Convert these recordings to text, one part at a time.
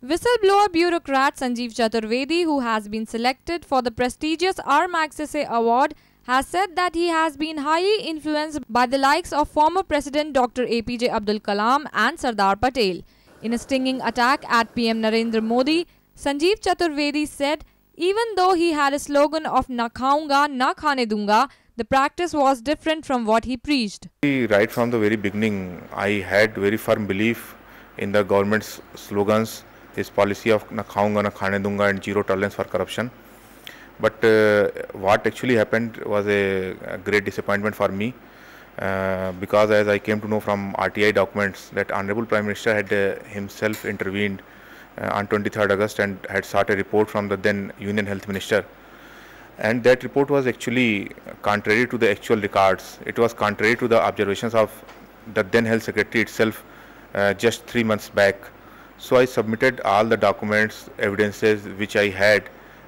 Whistleblower bureaucrat Sanjeev Chaturvedi, who has been selected for the prestigious R. Magsaysay Award, has said that he has been highly influenced by the likes of former President Dr. APJ Abdul Kalam and Sardar Patel. In a stinging attack at PM Narendra Modi, Sanjeev Chaturvedi said even though he had a slogan of "Na khaunga, na khane dunga," the practice was different from what he preached. Right from the very beginning, I had very firm belief in the government's slogans, his policy of "Na khaunga, na khane dunga" and zero tolerance for corruption. But what actually happened was a great disappointment for me because as I came to know from RTI documents that Honorable Prime Minister had himself intervened on 23rd August and had sought a report from the then Union Health Minister. And that report was actually contrary to the actual records. It was contrary to the observations of the then Health Secretary itself just 3 months back. So I submitted all the documents, evidences which I had,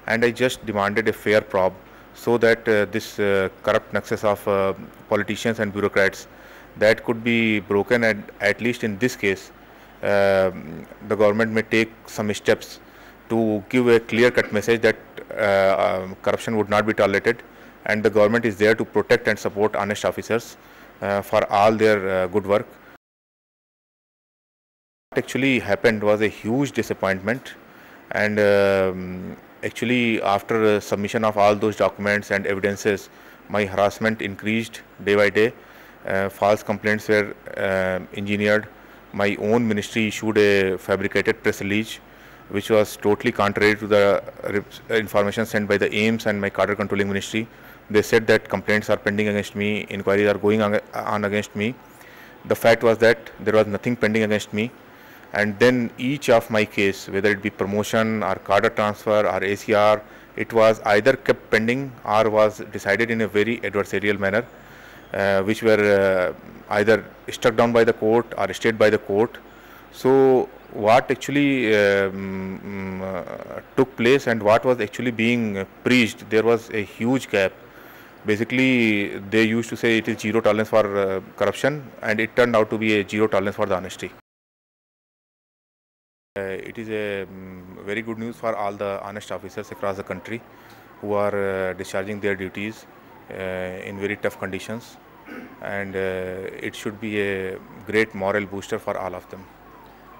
and I just demanded a fair probe so that this corrupt nexus of politicians and bureaucrats that could be broken, and at least in this case the government may take some steps to give a clear-cut message that corruption would not be tolerated, and the government is there to protect and support honest officers for all their good work. What actually happened was a huge disappointment, and actually after submission of all those documents and evidences, my harassment increased day by day. False complaints were engineered. My own ministry issued a fabricated press release which was totally contrary to the information sent by the AIMS and my cadre controlling ministry. They said that complaints are pending against me, inquiries are going on against me. The fact was that there was nothing pending against me, and then each of my case, whether it be promotion or cadre transfer or ACR, it was either kept pending or was decided in a very adversarial manner, which were either struck down by the court or stayed by the court. So what actually took place and what was actually being preached, there was a huge gap. Basically, they used to say it is zero tolerance for corruption, and it turned out to be a zero tolerance for the honesty. It is a very good news for all the honest officers across the country who are discharging their duties in very tough conditions, and it should be a great moral booster for all of them.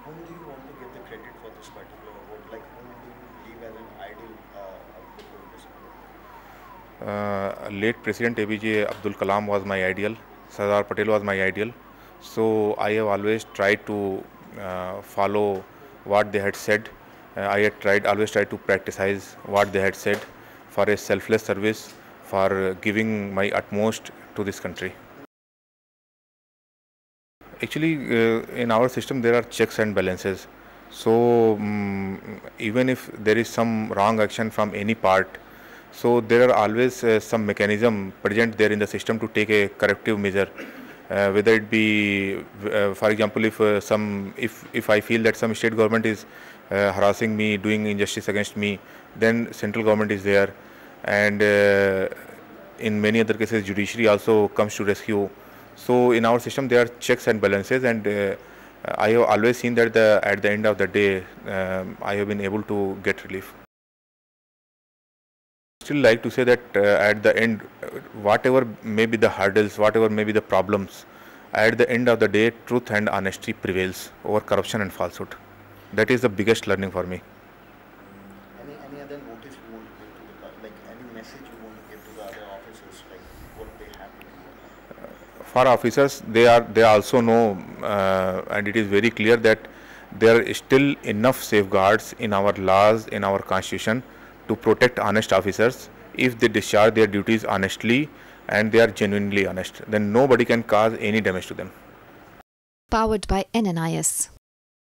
Whom do you want to give the credit for this particular award? Like, whom do you believe as an ideal Late President APJ Abdul Kalam was my ideal. Sardar Patel was my ideal. So I have always tried to follow what they had said. I had always tried to practice what they had said for a selfless service, for giving my utmost to this country. Actually, in our system there are checks and balances. So even if there is some wrong action from any part, so there are always some mechanism present there in the system to take a corrective measure. Whether it be, for example, if I feel that some state government is harassing me, doing injustice against me, then central government is there, and in many other cases judiciary also comes to rescue. So in our system there are checks and balances, and I have always seen that at the end of the day I have been able to get relief. Still like to say that at the end, whatever may be the hurdles, whatever may be the problems, at the end of the day truth and honesty prevails over corruption and falsehood. That is the biggest learning for me. Any other notice you want to give to the, like any message you want to give to the other officers, like what they have to do? For officers, they also know, and it is very clear that there are still enough safeguards in our laws, in our constitution, to protect honest officers. If they discharge their duties honestly and they are genuinely honest, then nobody can cause any damage to them. Powered by NNIS.